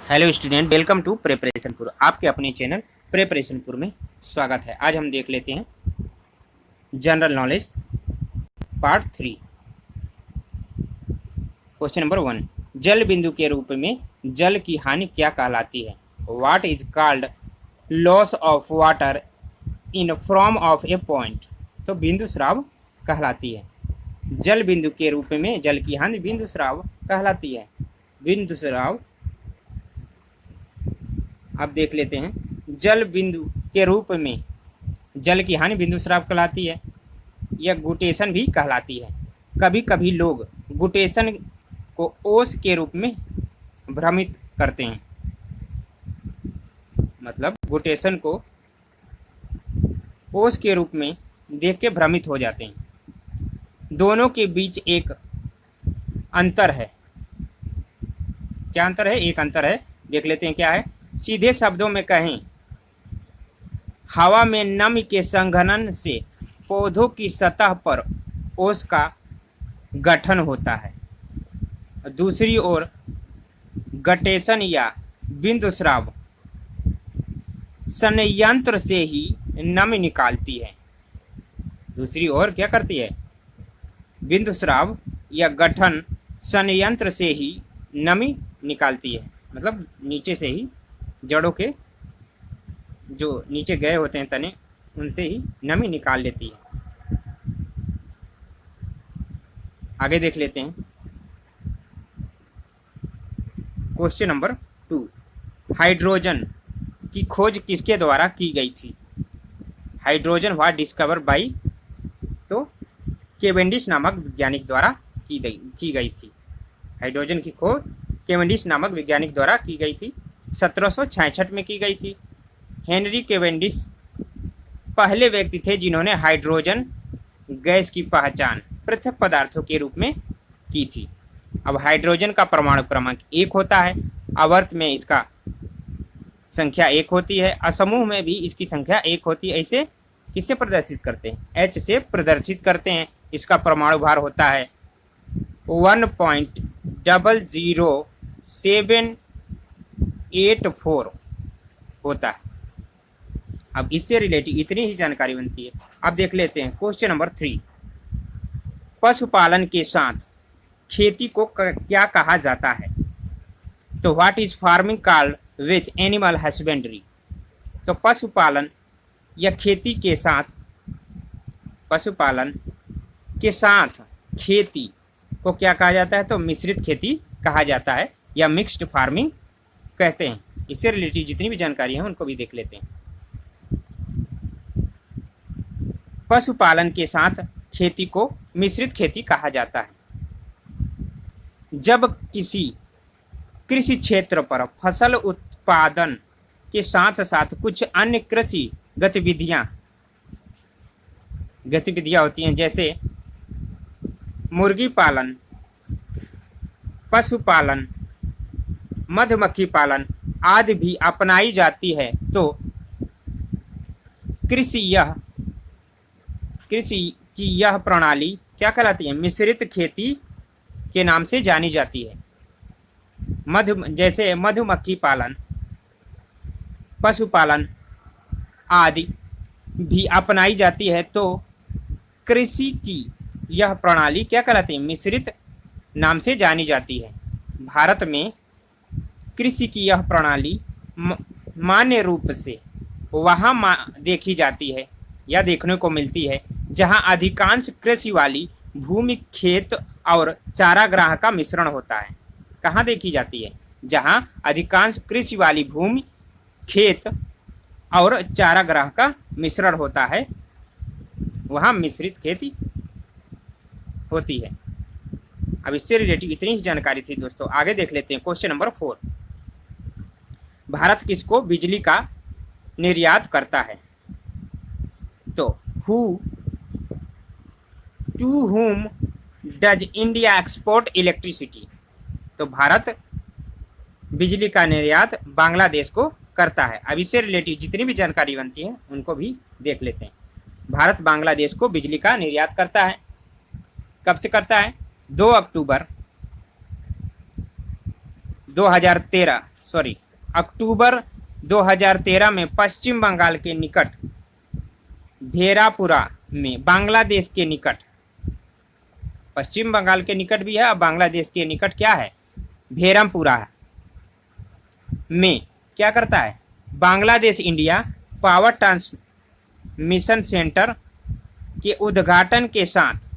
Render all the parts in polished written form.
Hello student, welcome to Preparationpur. आपके अपने channel प्रिपरेशनपुर में स्वागत है। आज हम देख लेते हैं general knowledge part 3। Question number 1, जल बिंदु के रूप में जल की हानि क्या कहलाती है? What is called loss of water in from of A point? तो बिंदु स्राव कहलाती है। जल बिंदु के रूप में जल की हानि बिंदु स्राव कहलाती है। बिंदु स्राव अब देख लेते हैं। जल बिंदु के रूप में जल की हानि बिंदु स्राव कहलाती है या गुटेशन भी कहलाती है। कभी कभी लोग गुटेशन को ओस के रूप में भ्रमित करते हैं, मतलब गुटेशन को ओस के रूप में देख के भ्रमित हो जाते हैं। दोनों के बीच एक अंतर है। क्या अंतर है? एक अंतर है, देख लेते हैं क्या है। सीधे शब्दों में कहें, हवा में नमी के संघनन से पौधों की सतह पर ओस का गठन होता है। दूसरी ओर गटेशन या बिंदु स्राव संयंत्र से ही नमी निकालती है। दूसरी ओर क्या करती है? बिंदु स्राव या गठन संयंत्र से ही नमी निकालती है, मतलब नीचे से ही जड़ों के जो नीचे गए होते हैं तने, उनसे ही नमी निकाल लेती है। आगे देख लेते हैं क्वेश्चन नंबर 2, हाइड्रोजन की खोज किसके द्वारा की गई थी? हाइड्रोजन वाज डिस्कवर बाई, तो केवेंडिश नामक वैज्ञानिक द्वारा की गई थी। हाइड्रोजन की खोज केवेंडिश नामक वैज्ञानिक द्वारा की गई थी। 1766 में की गई थी। हेनरी केवेंडिश पहले व्यक्ति थे जिन्होंने हाइड्रोजन गैस की पहचान पृथक पदार्थों के रूप में की थी। अब हाइड्रोजन का परमाणु क्रमांक 1 होता है। आवर्त में इसका संख्या 1 होती है। असमूह में भी इसकी संख्या 1 होती है। ऐसे किससे प्रदर्शित करते हैं? H से प्रदर्शित करते हैं। इसका परमाणु भार होता है 1.00784 होता है। अब इससे रिलेटेड इतनी ही जानकारी बनती है। अब देख लेते हैं क्वेश्चन नंबर 3, पशुपालन के साथ खेती को क्या कहा जाता है? तो what is farming called with animal husbandry? तो पशुपालन या खेती के साथ, पशुपालन के साथ खेती को क्या कहा जाता है? तो मिश्रित खेती कहा जाता है या मिक्स्ड फार्मिंग कहते हैं। इससे रिलेटेड जितनी भी जानकारी है उनको भी देख लेते हैं। पशुपालन के साथ खेती को मिश्रित खेती कहा जाता है जब किसी कृषि क्षेत्र पर फसल उत्पादन के साथ साथ कुछ अन्य कृषि गतिविधियां होती हैं, जैसे मुर्गी पालन, पशुपालन, मधुमक्खी पालन आदि भी अपनाई जाती है। तो कृषि की यह प्रणाली क्या कहलाती है? मिश्रित खेती के नाम से जानी जाती है। जैसे मधुमक्खी पालन, पशुपालन आदि भी अपनाई जाती है, तो कृषि की यह प्रणाली क्या कहलाती है? मिश्रित नाम से जानी जाती है। भारत में कृषि की यह प्रणाली मान्य रूप से वहाँ देखी जाती है या देखने को मिलती है जहाँ अधिकांश कृषि वाली भूमि खेत और चारागाह का मिश्रण होता है। कहाँ देखी जाती है? जहाँ अधिकांश कृषि वाली भूमि खेत और चारागाह का मिश्रण होता है, वहाँ मिश्रित खेती होती है। अब इससे रिलेटेड इतनी ही जानकारी थी दोस्तों। आगे देख लेते हैं क्वेश्चन नंबर 4, भारत किसको बिजली का निर्यात करता है? तो to whom does India export electricity? तो भारत बिजली का निर्यात बांग्लादेश को करता है। अब इससे रिलेटेड जितनी भी जानकारी बनती है उनको भी देख लेते हैं। भारत बांग्लादेश को बिजली का निर्यात करता है। कब से करता है? 2 अक्टूबर 2013 सॉरी अक्टूबर 2013 में पश्चिम बंगाल के निकट भेरापुरा में, बांग्लादेश के निकट, पश्चिम बंगाल के निकट भी है और बांग्लादेश के निकट क्या है, भेरमपुरा में क्या करता है, Bangladesh India power transmission centre के उद्घाटन के साथ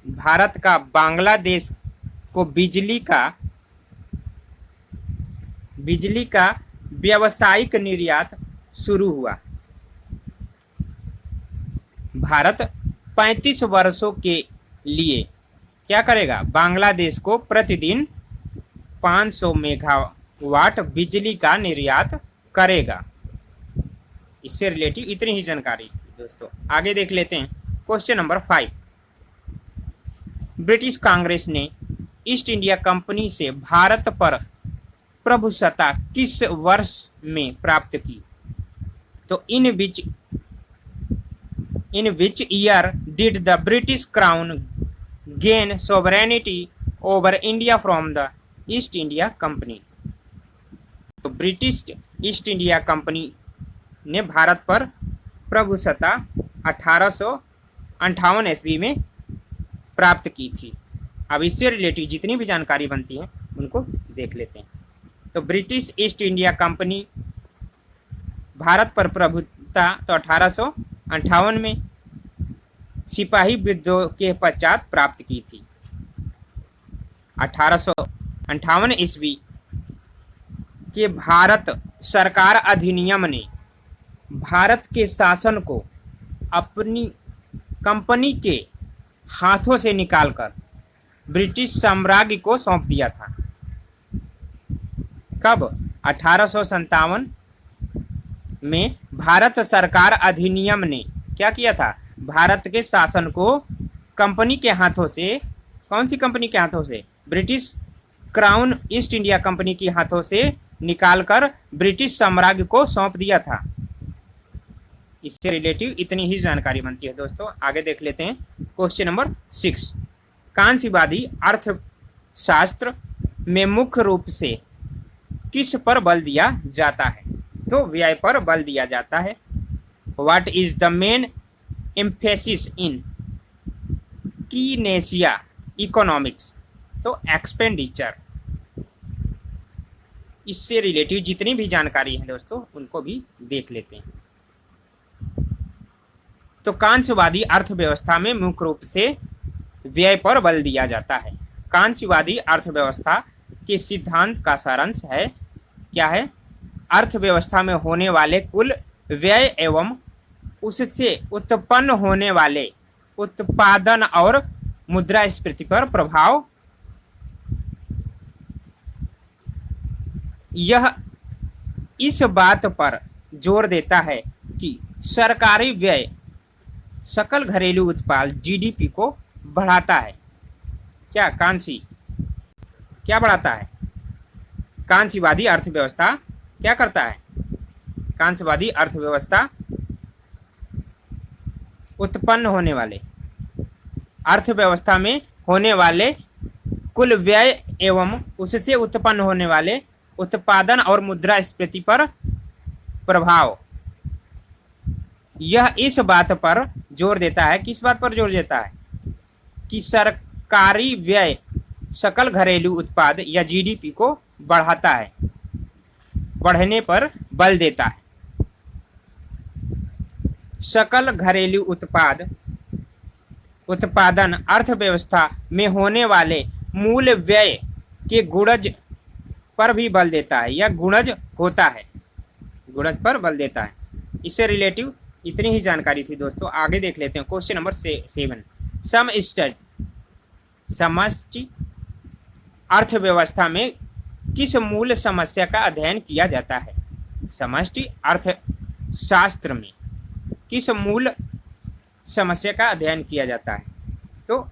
भारत का बांग्लादेश को बिजली का व्यावसायिक निर्यात शुरू हुआ। भारत 35 वर्षों के लिए क्या करेगा, बांग्लादेश को प्रतिदिन 500 मेगावाट बिजली का निर्यात करेगा। इससे रिलेटिव इतनी ही जानकारी थी दोस्तों। आगे देख लेते हैं क्वेश्चन नंबर 5। ब्रिटिश कांग्रेस ने ईस्ट इंडिया कंपनी से भारत पर प्रभुसत्ता किस वर्ष में प्राप्त की? तो in which year did the British crown gain sovereignty over India from the East India company? तो ब्रिटिश ईस्ट इंडिया कंपनी ने भारत पर प्रभुसत्ता 1858 ईस्वी में प्राप्त की थी। अब इससे रिलेटिव जितनी भी जानकारी बनती है उनको देख लेते हैं। तो British East India company Bharat पर प्रभुता तो 1858 में सिपाही विद्रोह के पश्चात प्राप्त की थी। 1858 ईस्वी के भारत सरकार अधिनियम ने भारत के शासन को अपनी कंपनी के हाथों से निकालकर ब्रिटिश साम्राज्य को सौंप दिया था। कब? 1857 में भारत सरकार अधिनियम ने क्या किया था, भारत के शासन को कंपनी के हाथों से, कौन सी कंपनी के हाथों से, British crown east India company के हाथों से निकालकर ब्रिटिश साम्राज्य को सौंप दिया था। इससे रिलेटिव इतनी ही जानकारी बनती है दोस्तों। आगे देख लेते हैं क्वेश्चन नंबर 6। कांसीवादी अर्थशास्त्र में मुख्य रूप से किस पर बल दिया जाता है? तो व्यय पर बल दिया जाता है। What is the main emphasis in Keynesian economics? तो एक्सपेंडिचर। इससे रिलेटिव जितनी भी जानकारी है दोस्तों उनको भी देख लेते हैं। तो कांस्यवादी अर्थव्यवस्था में मुख्य रूप से व्यय पर बल दिया जाता है। कांस्यवादी अर्थव्यवस्था के सिद्धांत का सारांश है, क्या है, अर्थव्यवस्था में होने वाले कुल व्यय एवं उससे उत्पन्न होने वाले उत्पादन और मुद्रास्फीति पर प्रभाव। यह इस बात पर जोर देता है कि सरकारी व्यय सकल घरेलू उत्पाद जीडीपी को बढ़ाता है। क्या बढ़ाता है? कांस्यवादी अर्थव्यवस्था क्या करता है? कांस्यवादी अर्थव्यवस्था उत्पन्न होने वाले, अर्थव्यवस्था में होने वाले कुल व्यय एवं उससे उत्पन्न होने वाले उत्पादन और मुद्रास्फीति पर प्रभाव। यह इस बात पर जोर देता है, किस बात पर जोर देता है, कि सरकारी व्यय सकल घरेलू उत्पाद या जीडीपी को बढ़ाता है, बढ़ने पर बल देता है। सकल घरेलू उत्पादन अर्थव्यवस्था में होने वाले मूल व्यय के गुणज पर भी बल देता है, या गुणज होता है, गुणज पर बल देता है। इससे रिलेटिव इतनी ही जानकारी थी दोस्तों। आगे देख लेते हैं क्वेश्चन नंबर 7। समष्टि अर्थव्यवस्था में किस मूल समस्या का अध्ययन किया जाता है? समष्टि अर्थशास्त्र में किस मूल समस्या का अध्ययन किया जाता है? तो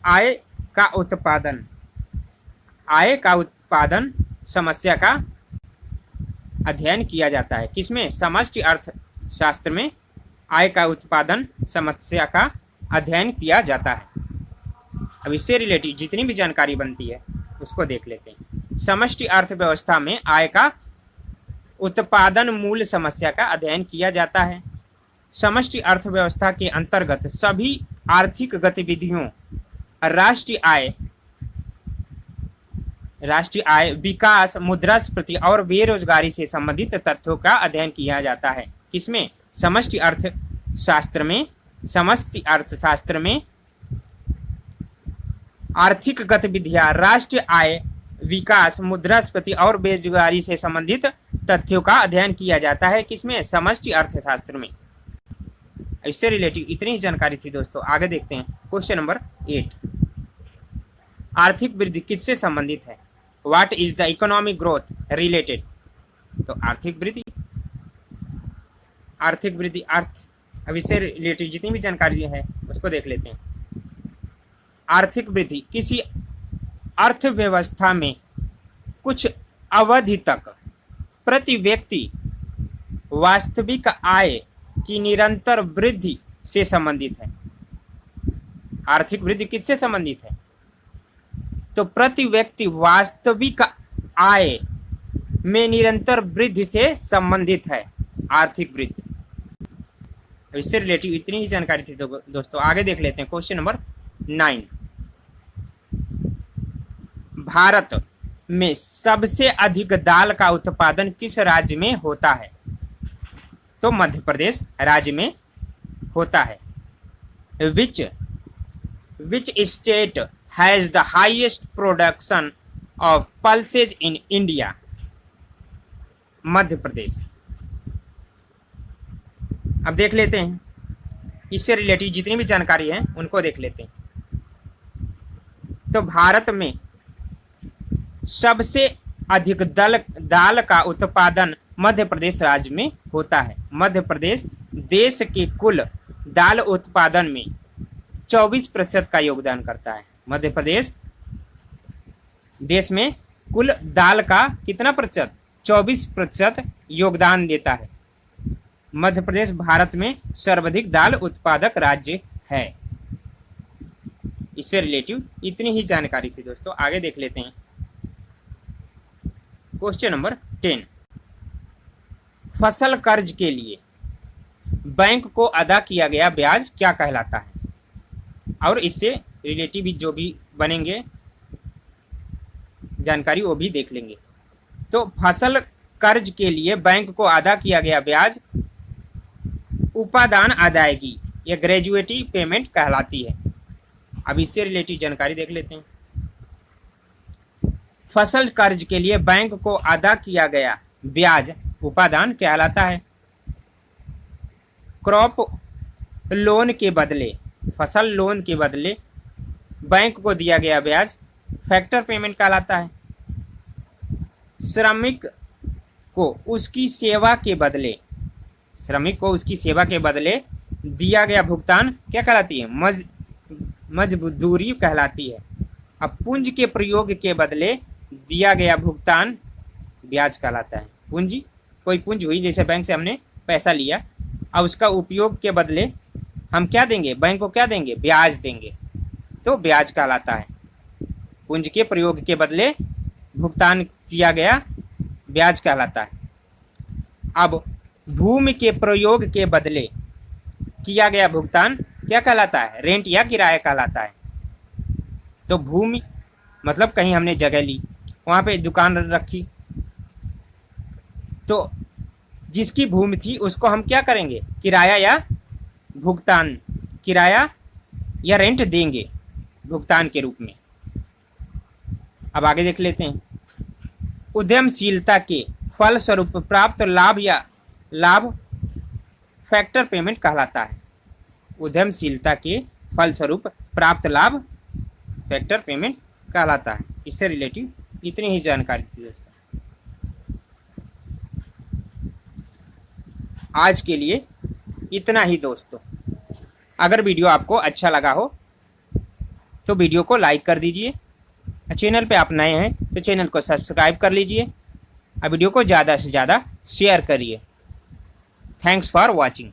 आय का उत्पादन समस्या का अध्ययन किया जाता है। किसमें? समष्टि अर्थशास्त्र में आय का उत्पादन समस्या का अध्ययन किया जाता है। अब इससे रिलेटेड जितनी भी जानकारी बनती है उसको देख लेते हैं। समष्टि अर्थव्यवस्था में आय का उत्पादन मूल समस्या का अध्ययन किया जाता है। समष्टि अर्थव्यवस्था के अंतर्गत सभी आर्थिक गतिविधियों राष्ट्रीय आय, विकास, मुद्रास्फीति और बेरोजगारी से संबंधित तथ्यों का अध्ययन किया जाता है। किसमें? समष्टि अर्थशास्त्र में। समष्टि अर्थशास्त्र में आर्थिक गतिविधियां, राष्ट्रीय आय, विकास, मुद्रास्फीति और बेरोजगारी से संबंधित तथ्यों का अध्ययन किया जाता है। किसमें? समष्टि अर्थशास्त्र में। इससे रिलेटिव इतनी ही जानकारी थी दोस्तों। आगे देखते हैं क्वेश्चन नंबर 8। आर्थिक वृद्धि किससे संबंधित है? What is the economic growth related? तो आर्थिक वृद्धि अब इससे रिलेटेड जितनी भी जानकारी है उसको देख लेते हैं। आर्थिक वृद्धि किसी अर्थव्यवस्था में कुछ अवधि तक प्रति व्यक्ति वास्तविक आय की निरंतर वृद्धि से संबंधित है। आर्थिक वृद्धि किससे संबंधित है? तो प्रति व्यक्ति वास्तविक आय में निरंतर वृद्धि से संबंधित है आर्थिक वृद्धि। इससे रिलेटिव इतनी ही जानकारी थी दोस्तों। आगे देख लेते हैं क्वेश्चन नंबर 9। भारत में सबसे अधिक दाल का उत्पादन किस राज्य में होता है? तो मध्य प्रदेश राज्य में होता है। Which state has the highest production of pulses in India? Madhya Pradesh. अब देख लेते हैं इससे रिलेटेड जितनी भी जानकारी है उनको देख लेते हैं। तो भारत में सबसे अधिक दाल का उत्पादन मध्य प्रदेश राज्य में होता है। मध्य प्रदेश देश के कुल दाल उत्पादन में 24% का योगदान करता है। मध्य प्रदेश देश में कुल दाल का कितना प्रतिशत? 24% योगदान देता है। मध्य प्रदेश भारत में सर्वाधिक दाल उत्पादक राज्य है। इससे रिलेटिव इतनी ही जानकारी थी दोस्तों। आगे देख लेते हैं क्वेश्चन नंबर 10। फसल कर्ज के लिए बैंक को अदा किया गया ब्याज क्या कहलाता है? और इससे रिलेटिव भी जो भी बनेंगे जानकारी वो भी देख लेंगे। तो फसल कर्ज के लिए बैंक को अदा किया गया ब्याज उपादान अदायगी या ग्रेजुएटी पेमेंट कहलाती है। अब इससे रिलेटिव जानकारी देख लेते हैं। फसल कर्ज के लिए बैंक को अदा किया गया ब्याज उपादान कहलाता है। क्रॉप लोन के बदले, फसल लोन के बदले बैंक को दिया गया ब्याज फैक्टर पेमेंट कहलाता है। श्रमिक को उसकी सेवा के बदले दिया गया भुगतान क्या कहलाती है? मजदूरी कहलाती है। अब पूंजी के प्रयोग के बदले दिया गया भुगतान ब्याज कहलाता है। पूंजी, कोई पूंजी हुई, जैसे बैंक से हमने पैसा लिया, अब उसका उपयोग के बदले हम क्या देंगे? बैंक को क्या देंगे? ब्याज देंगे, तो ब्याज कहलाता है। पूंजी के प्रयोग के बदले भुगतान किया गया ब्याज कहलाता है। अब भूमि के प्रयोग के बदले किया गया भुगतान क्या कहलाता है? रेंट या किराया कहलाता है। तो भूमि मतलब कहीं हमने जगह ली, वहाँ पे दुकान रखी, तो जिसकी भूमि थी उसको हम क्या करेंगे? किराया या रेंट देंगे भुगतान के रूप में। अब आगे देख लेते हैं। उद्यमशीलता के फलस्वरूप प्राप्त लाभ फैक्टर पेमेंट कहलाता है। उद्यमशीलता के फलस्वरूप प्राप्त लाभ फैक्टर पेमेंट कहलाता है। इससे रिलेटिव इतनी ही जानकारी थी दोस्तों। आज के लिए इतना ही दोस्तों। अगर वीडियो आपको अच्छा लगा हो तो वीडियो को लाइक कर दीजिए। चैनल पे आप नए हैं तो चैनल को सब्सक्राइब कर लीजिए और वीडियो को ज़्यादा से ज़्यादा शेयर करिए। Thanks for watching.